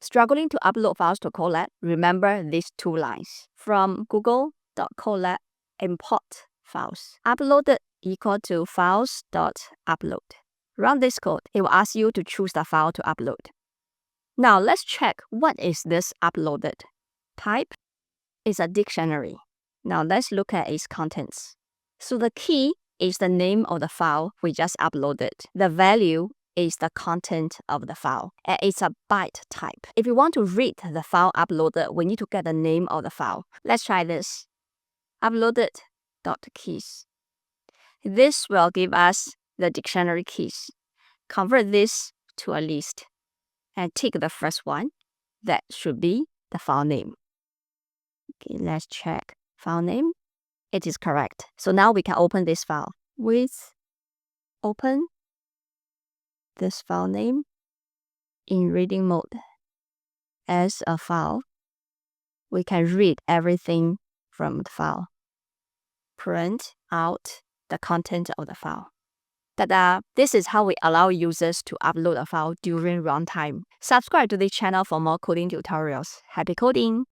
Struggling to upload files to Colab? Remember these two lines. From google.colab import files. Uploaded equal to files.upload. Run this code. It will ask you to choose the file to upload. Now let's check what is this uploaded. Type is a dictionary. Now let's look at its contents. So the key is the name of the file we just uploaded. The value is the content of the file, and it's a byte type. If you want to read the file uploaded, we need to get the name of the file. Let's try this. Uploaded.keys. This will give us the dictionary keys. Convert this to a list and tick the first one. That should be the file name. Okay, let's check file name. It is correct. So now we can open this file. With open this file name in reading mode. As a file, we can read everything from the file. Print out the content of the file. Ta-da! This is how we allow users to upload a file during runtime. Subscribe to this channel for more coding tutorials. Happy coding!